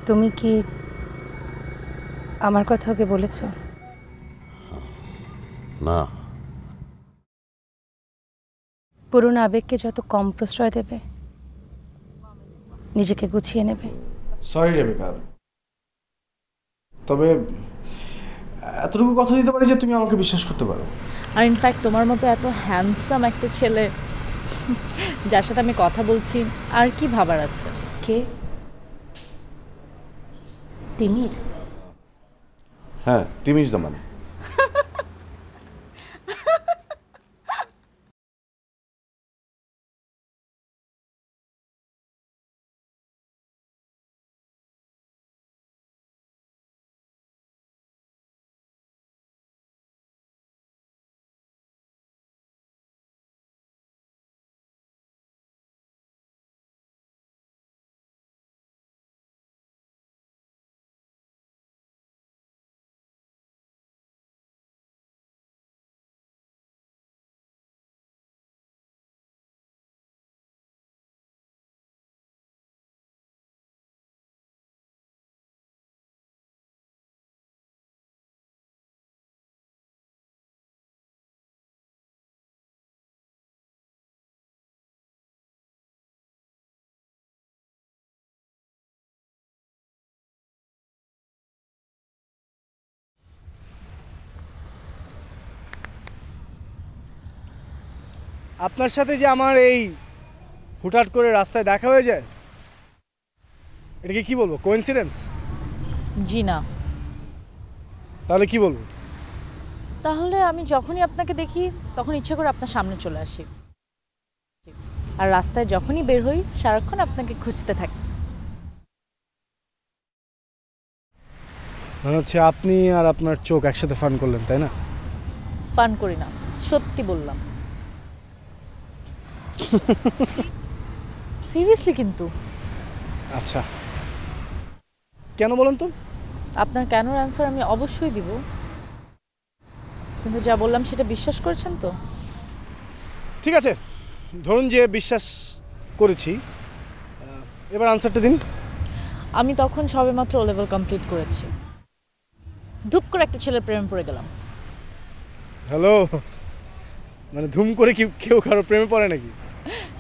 তুমি কি আমার কথা ওকে বলেছো? না। পুরনো আবেগকে যত কম প্রশ্রয় দেবে, নিজেকে গুছিয়ে নেবে। সরি রেবেকা, তবে এতটুকু কথা দিতে পারি যে তুমি আমাকে বিশ্বাস করতে পারো। আর ইনফ্যাক্ট তোমার মতো এত হ্যান্ডসাম একটা ছেলে যার সাথে আমি কথা বলছি, আর কি ভাবার আছে? কে? তিমির? হ্যাঁ, তিমির জামান। আপনার সাথে যে আমার এই হুটহাট করে রাস্তায় দেখা হয়ে যায়, এটাকে কি বলবো, কোইন্সিডেন্স? জি না। তাহলে কি বলবো? তাহলে আমি যখনই আপনাকে দেখি তখন ইচ্ছে করে আপনার সামনে চলে আসি, আর রাস্তায় যখনই বের হই সারাক্ষণ আপনাকে খুঁজতে থাকি। মনে হচ্ছে আপনি আর আপনার চোখ একসাথে ফান করলেন, তাই না? ফান করি না, সত্যি বললাম। সিরিয়াসলি কিন্তু। আচ্ছা, কেন বলেন তো? আপনার কেনর অ্যান্সার আমি অবশ্যই দিব, কিন্তু যা বললাম সেটা বিশ্বাস করেছেন তো? ঠিক আছে, ধরুন যে বিশ্বাস করেছি, এবার আনসারটা দিন। আমি তখন সবেমাত্র ও লেভেল কমপ্লিট করেছি, ধুপ করে একটা ছেলের প্রেমে পড়ে গেলাম। হ্যালো, মানে ধুম করে কি কেউ কারো প্রেমে পড়ে নাকি?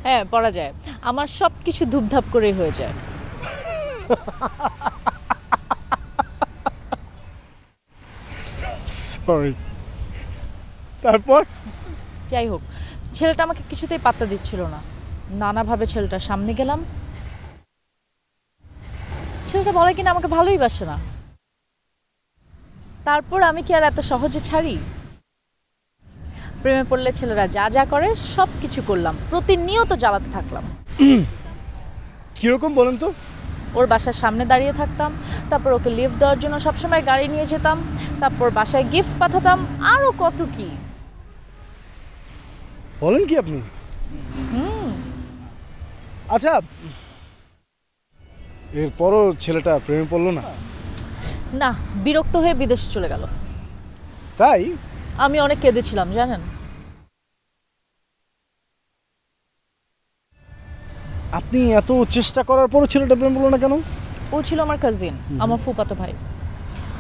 হ্যাঁ, পড়া যায়। আমার সব কিছু ধুপধাপ করেই হয়ে যায়। সরি। তারপর? যাই হোক, ছেলেটা আমাকে কিছুতেই পাত্তা দিচ্ছিল না। নানাভাবে ছেলেটার সামনে গেলাম, ছেলেটা বলে কিনা আমাকে ভালোই বাসে না। তারপর আমি কি আর এত সহজে ছাড়ি? প্রেমে পড়লে ছেলেরা যা যা করে সব কিছু করলাম, প্রতিনিয়ত জ্বালাতে থাকলাম। কিরকম বলেন তো? ওর বাসার সামনে দাঁড়িয়ে থাকতাম, তারপর ওকে লিফট দেওয়ার জন্য সবসময় গাড়ি নিয়ে যেতাম, তারপর বাসায় গিফট পাঠাতাম, আরও কত কি। বলেন কি আপনি? আচ্ছা, এরপরও ছেলেটা প্রেমে পড়লো না? না, বিরক্ত হয়ে বিদেশে চলে গেল। তাই? আমি অনেক কেঁদেছিলাম জানেন। আপনি এত চেষ্টা করার পরও ছেলেটা প্রেম পড়লো না কেন? ও ছিল আমার কাজিন, আমার ফুফাতো ভাই।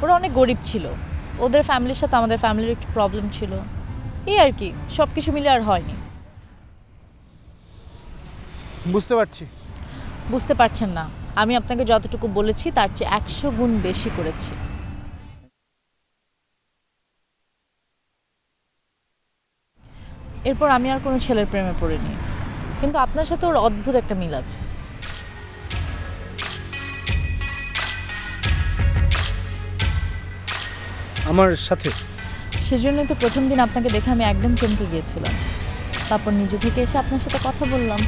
ওরা অনেক গরিব ছিল, ওদের ফ্যামিলির সাথে আমাদের ফ্যামিলির একটু প্রবলেম ছিল, এই আর কি, সব কিছু মিলে আর হয়নি। বুঝতে পারছি। বুঝতে পারছেন না, আমি আপনাকে যতটুকু বলেছি তার চেয়ে 100 গুণ বেশি করেছি। এরপর আমি আর কোনো ছেলের প্রেমে পড়িনি, কিন্তু আপনার সাথে ওর অদ্ভুত একটা মিল আছে। আমার সাথে? সেজন্যই তো প্রথম দিন আপনাকে দেখে আমি একদম চমকে গিয়েছিলাম, তারপর নিজে থেকে এসে আপনার সাথে কথা বললাম।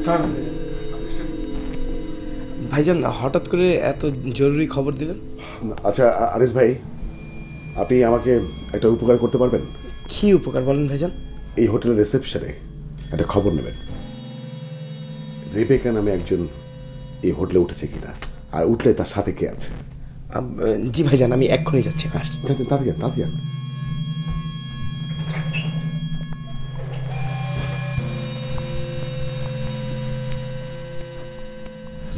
স্যার ভাইজান হঠাৎ করে এত জরুরি খবর দিলেন? আচ্ছা আনিস ভাই, আপনি আমাকে একটা উপকার করতে পারবেন? কি উপকার বলেন ভাইজান? এই হোটেলের রিসেপশনে একটা খবর নেবেন, রেবেকা নামে একজন এই হোটেলে উঠেছে কিনা, আর উঠলে তার সাথে কে আছে। জি ভাইজান, আমি এক্ষুনি যাচ্ছি। তাড়াতাড়ি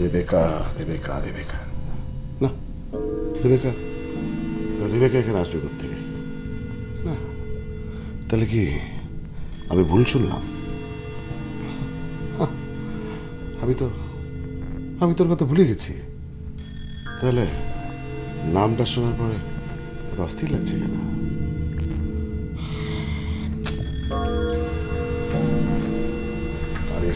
রেবেকা রেবেকা রেবেকা না, রেবেকা রেবেকা এখানে আসবে কোত্থেকে? না, তাহলে কি আমি ভুল শুনলাম? আমি তোর কথা ভুলে গেছি। তাহলে নামটা শোনার পরে এত অস্থির লাগছে কেন? আরে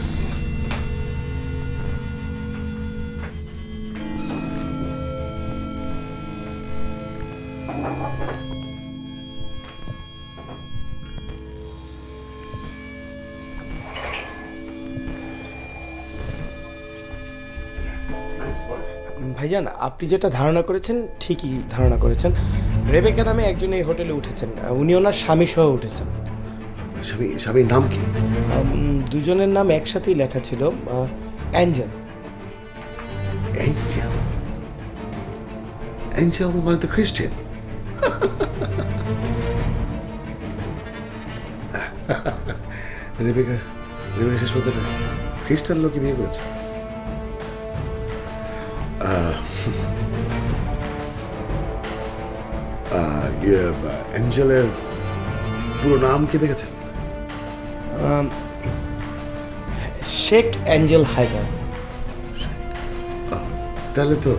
ভাইজান, আপনি যেটা ধারণা করেছেন ঠিকই ধারণা করেছেন। রেবেকা নামে একজন এই হোটেলে উঠেছেন, উনি ওনার স্বামী সহ উঠেছেন। স্বামীর নাম কি? দুজনের নাম একসাথেই লেখা ছিল, অ্যাঞ্জেল। অ্যাঞ্জেল? অ্যাঞ্জেল মানে তো খ্রিস্টান। রেবেকা শেষ পর্যন্ত খ্রিস্টান লোকই বিয়ে করেছে। অ্যাঞ্জেলের পুরো নাম কি দেখেছেন? শেখ অ্যাঞ্জেল হায়দার। তাহলে তো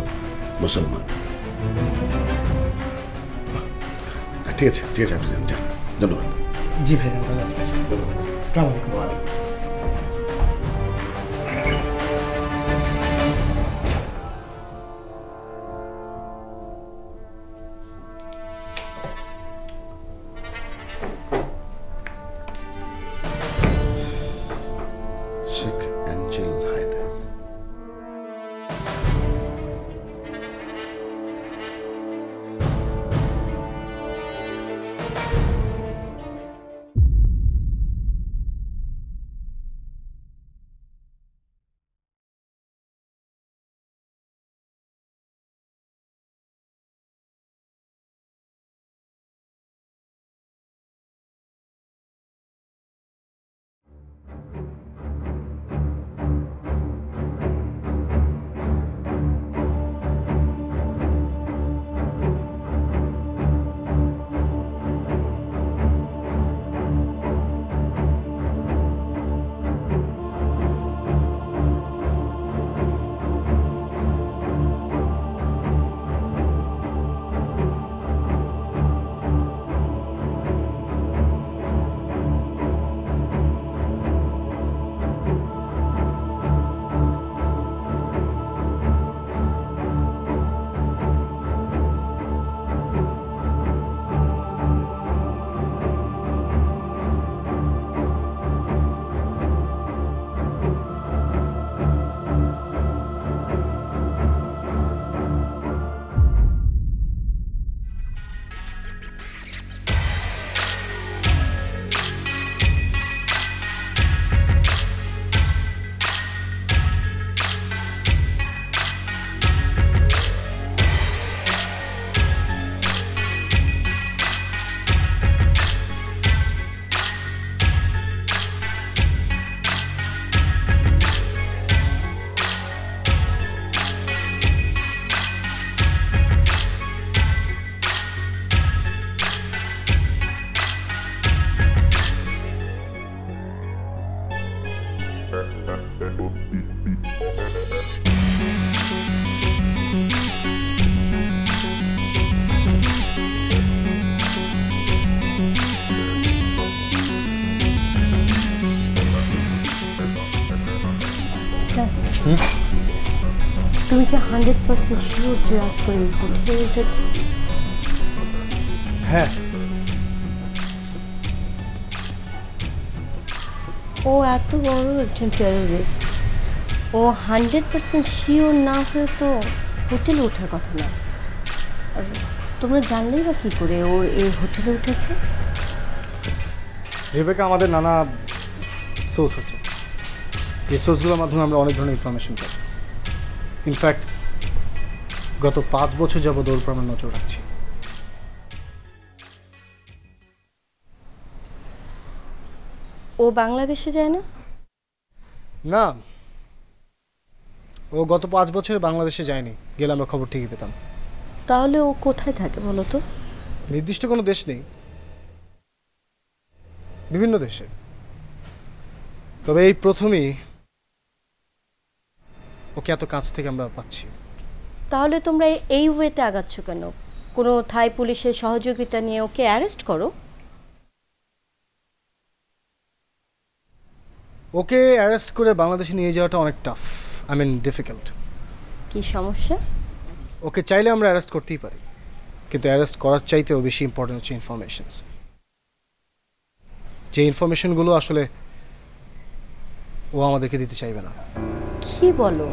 মুসলমান। ঠিক আছে আপনি যান। ধন্যবাদ। জি ভাইজান, ভালো আছেন? আসসালামু আলাইকুম। ওয়ালাইকুম আসসালাম। শেখ অ্যাঞ্জেল হায়দার। তুমি কি 100% শিওর যে আজকে এই হোটেলে উঠেছে? হ্যাঁ। ও ও এত বড় একজন টেরোরিস্ট, ও 100% শিওর না হয়ে তো হোটেলে ওঠার কথা না। আর তোমরা জানলেই বা কী করে ও এই হোটেলে উঠেছে? রেবেকা আমাদের নানা সোর্স আছে, এই সোর্সগুলোর মাধ্যমে আমরা অনেক ধরনের ইনফরমেশন পাই। ইনফ্যাক্ট গত 5 বছর যাবত ওর উপর আমরা নজর রাখছি। ও বাংলাদেশে যায় না? না, ও গত 5 বছরে বাংলাদেশে যায়নি, গেলে আমরা খবর ঠিকই পেতাম। তাহলে ও কোথায় থাকে বলো তো? নির্দিষ্ট কোনো দেশ নেই, বিভিন্ন দেশে। তবে এই প্রথমেই ওকে এত কাছ থেকে আমরা পাচ্ছি। তাহলে তোমরা এই ওয়েতে আগাচ্ছ কেন? কোনো থাই পুলিশের সহযোগিতা নিয়ে ওকে অ্যারেস্ট করো। ওকে অ্যারেস্ট করে বাংলাদেশে নিয়ে যাওয়াটা অনেক টাফ, আই মিন ডিফিকাল্ট। কি সমস্যা? ওকে চাইলে আমরা অ্যারেস্ট করতেই পারি, কিন্তু অ্যারেস্ট করার চাইতেও বেশি ইম্পর্টেন্ট হচ্ছে ইনফরমেশনস। যে ইনফরমেশনগুলো আসলে ও আমাদেরকে দিতে চাইবে না। কি বলো?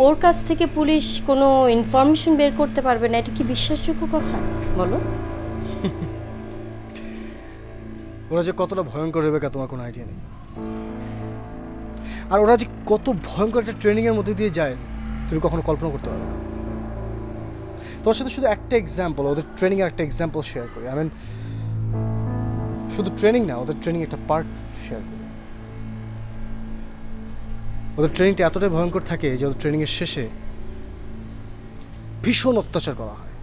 ওর কাছ থেকে পুলিশ কোনো ইনফরমেশন বের করতে পারবে না? এটা কি বিশ্বাসযোগ্য কথা বলো? ওরা যে কতটা ভয়ঙ্কর রেবেকা তোমার কোনো আইডিয়া নেই। আর ওরা যে কত ভয়ঙ্কর একটা ট্রেনিংয়ের মধ্যে দিয়ে যায় তুমি কখনো কল্পনা করতে পারবে না। তোমার সাথে শুধু একটা এক্সাম্পল, ওদের ট্রেনিংয়ের একটা এক্সাম্পল শেয়ার করি। আই মিন শুধু ট্রেনিং না, ওদের ট্রেনিং একটা পার্ট শেয়ার করি। ওদের ট্রেনিংটা এতটাই ভয়ঙ্কর থাকে যে ওদের ট্রেনিংয়ের শেষে ভীষণ অত্যাচার করা হয়।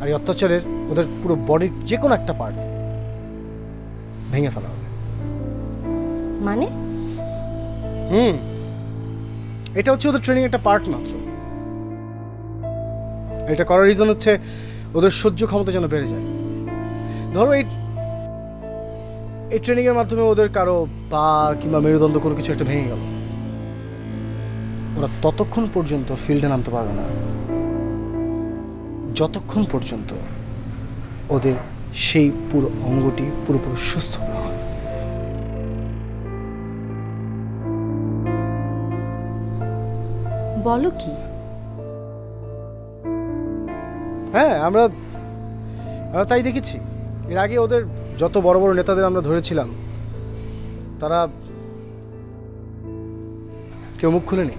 আর এই অত্যাচারের ওদের পুরো বডির যে কোনো একটা পার্ট ভেঙে ফেলা হবে। মানে? এটা হচ্ছে ওদের ট্রেনিং একটা পার্ট মাত্র। এটা করার রিজন হচ্ছে ওদের সহ্য ক্ষমতা যেন বেড়ে যায়। ধরো এই ট্রেনিং এর মাধ্যমে ওদের কারো পা কিংবা মেরুদণ্ড কোনো কিছু একটা ভেঙে গেল, ওরা ততক্ষণ পর্যন্ত ফিল্ডে নামতে পারবে না যতক্ষণ পর্যন্ত ওদের সেই পুরো অঙ্গটি পুরোপুরি সুস্থ না হয়। বলো কি? হ্যাঁ, আমরা তাই দেখেছি। এর আগে ওদের যত বড় বড় নেতাদের আমরা ধরেছিলাম তারা কেউ মুখ খুলেনি,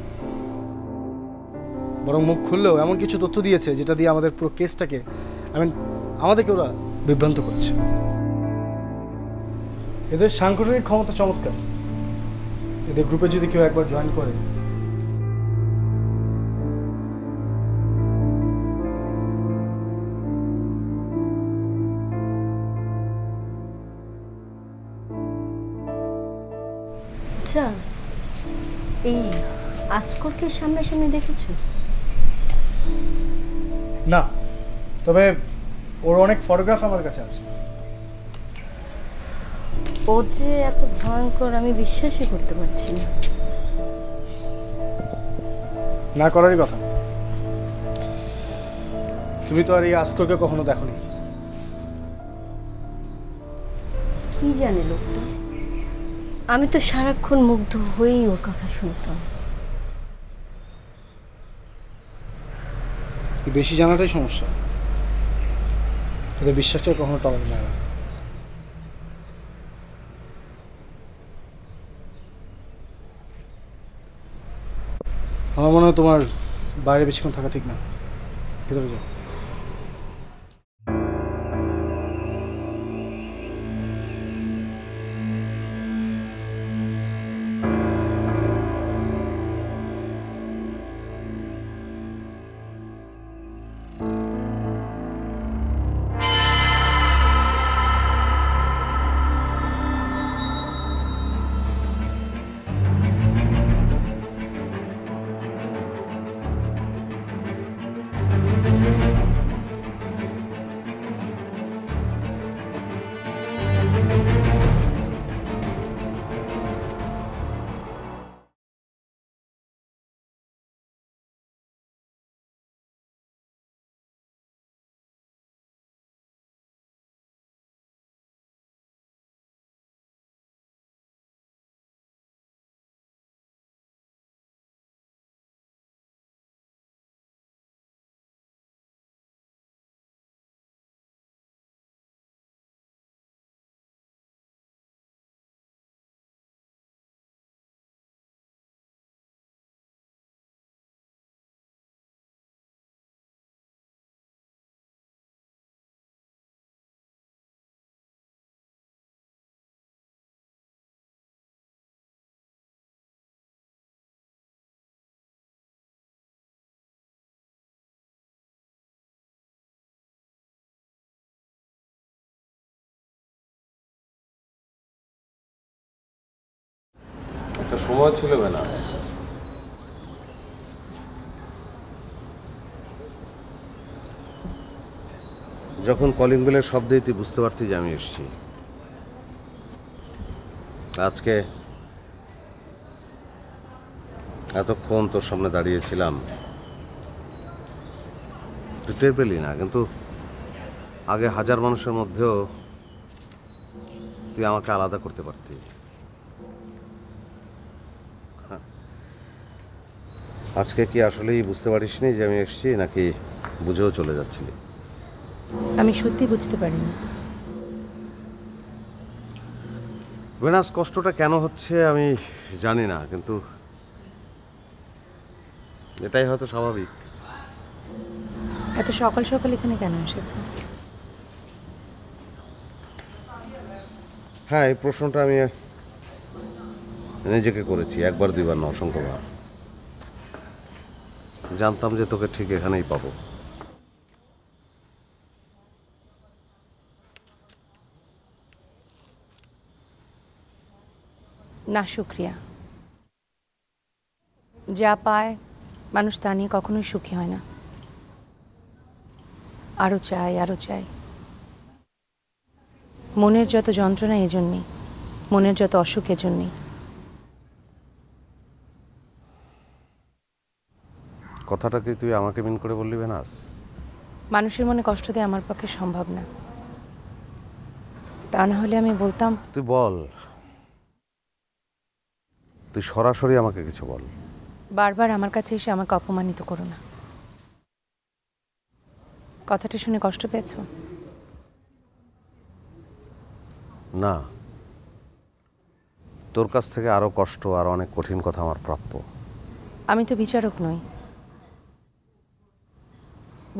বরং মুখ খুললেও এমন কিছু তথ্য দিয়েছে যেটা দিয়ে আমাদের পুরো কেসটাকে আমাদেরকে ওরা বিভ্রান্ত করছে। এদের সাংগঠনিক ক্ষমতা চমৎকার। এদের গ্রুপে যদি কেউ একবার জয়েন করে এই আসকরকে সামনাসামনি দেখেছো? না, তবে ওর অনেক ফটোগ্রাফ আমার কাছে আছে। ও যে এত ভয়ঙ্কর আমি বিশ্বাসই করতে পারছি না। না করারই কথা। তুমি তো আর এই আসকরকে কখনো দেখোনি। কি জানে লোকটা? আমি তো সারাক্ষণ মুগ্ধ হয়েই ওর কথা শুনতাম। বেশি জানাটাই সমস্যা। এদের বিশ্বাসটা কখনো টলানো যায় না। আমার মনে হয় তোমার বাইরে বেশিক্ষণ থাকা ঠিক না, ভেতরে যাও। সময় ছিল না। যখন কলিং বেলের শব্দেই তুই বুঝতে পারতি যে আমি এসেছি। আজকে এতক্ষণ তোর সামনে দাঁড়িয়েছিলাম, তুই টের পেলি না, কিন্তু আগে হাজার মানুষের মধ্যেও তুই আমাকে আলাদা করতে পারতি। আজকে কি আসলেই বুঝতে পারিসনি যে আমি এসেছি, নাকি বুঝেও চলে যাচ্ছিলি? আমি সত্যি বুঝতে পারিনি। বেনাস, কষ্টটা কেন হচ্ছে আমি জানি না, কিন্তু এটাই হয়তো স্বাভাবিক। এত সকাল সকাল এখানে কেন এসেছে? হ্যাঁ, এই প্রশ্নটা আমি নিজেকে করেছি, একবার দুইবার না, অসংখ্যবার। জানতাম যে তোকে ঠিক এখানেই পাবো। না শুক্রিয়া। যা পায় মানুষ তা নিয়ে কখনোই সুখী হয় না। আরো চাই, আরো চাই। মনের যত যন্ত্রণা এজন্যই, মনের যত অসুখ এজন্যই। কথাটা কি তুই আমাকে মিন করে বললি বেনাস? মানুষের মনে কষ্ট দেওয়া আমার পক্ষে সম্ভব না। তা না হলে আমি বলতাম। তুই বল, তুই সরাসরি আমাকে কিছু বল। বারবার আমার কাছে এসে আমাকে অপমানিত করো না। কথাটা শুনে কষ্ট পেয়েছো? না, তোর কাছ থেকে আরো কষ্ট আর অনেক কঠিন কথা আমার প্রাপ্য। আমি তো বিচারক নই।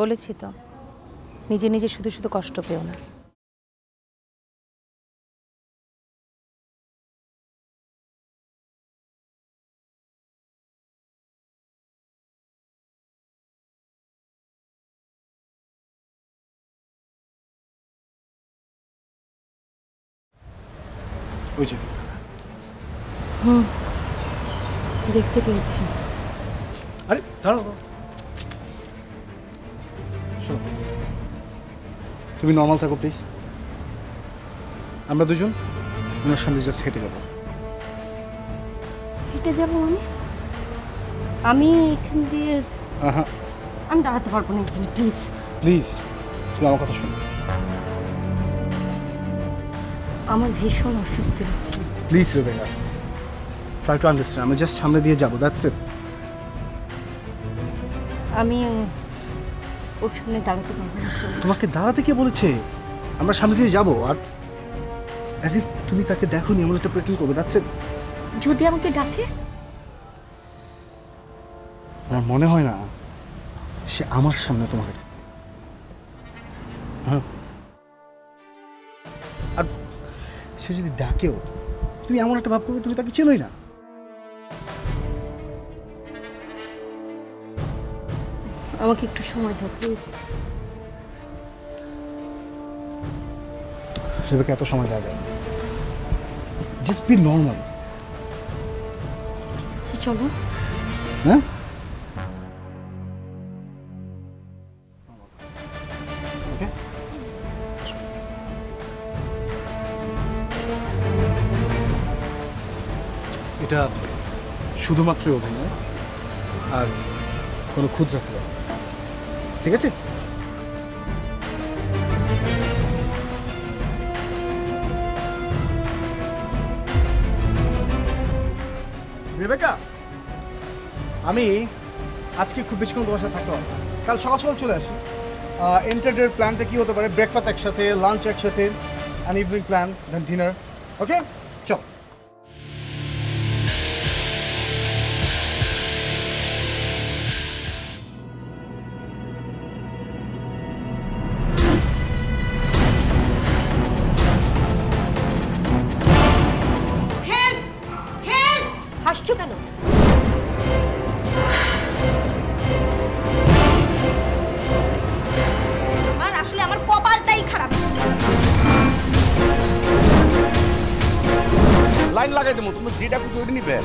বলেছি তো, নিজে নিজে শুধু শুধু কষ্ট পেও না। ওই যে দেখতে পেয়েছি। আরে দাঁড়াও, শোনো, তুমি নর্মাল থাকো প্লিজ। আমরা দুজন ওনার সামনে জাস্ট হেঁটে যাবো। হেঁটে যাবো মানে? আমি এখান দিয়ে হ্যাঁ আমি দাঁড়াতে পারবো না এখানে, প্লিজ। প্লিজ, তুমি আমার কথা শোনো। আমার ভীষণ অস্বস্তি হচ্ছে। Please Rebecca, try to understand. আমি জাস্ট সামনে দিয়ে যাবো, দ্যাটস ইট। আমি ওর সামনে দাঁড়াতে পারবো না। তোমাকে দাঁড়াতে কে বলেছে? আমরা সামনে দিয়ে যাবো, আর অ্যাজ ইফ তুমি তাকে দেখোনি এমন একটা প্রেটেন্ড করবে, দ্যাটস ইট। যদি আমাকে ডাকে? আমার মনে হয় না সে আমার সামনে তোমাকে। হ্যাঁ, আর সে যদি ডাকেও তুমি এমন একটা ভাব করবে তুমি তাকে চেনোই না। আমাকে একটু সময় দাও প্লিজ। রেবেকা, এত সময় দেওয়া যায় না। Just be normal. আচ্ছা চলো। হ্যাঁ, ওকে। এটা শুধুমাত্র অভিনয়, আর কোনো খুদ রাখতে যাবে, ঠিক আছে? রেবেকা, আমি আজকে খুব বেশিক্ষণ তোমার সাথে থাকতে পারবো না। কাল সকাল সকাল চলে আসি। এন্টারটের প্ল্যানটা কি হতে পারে? ব্রেকফাস্ট একসাথে, লাঞ্চ একসাথে, and evening plan, then dinner. Okay, চল। হাসছো কেন? আর আসলে আমার কপালটাই খারাপ। লাইন লাগাই দেবো, তুমি যেটা খুশি ওইটা নিবে।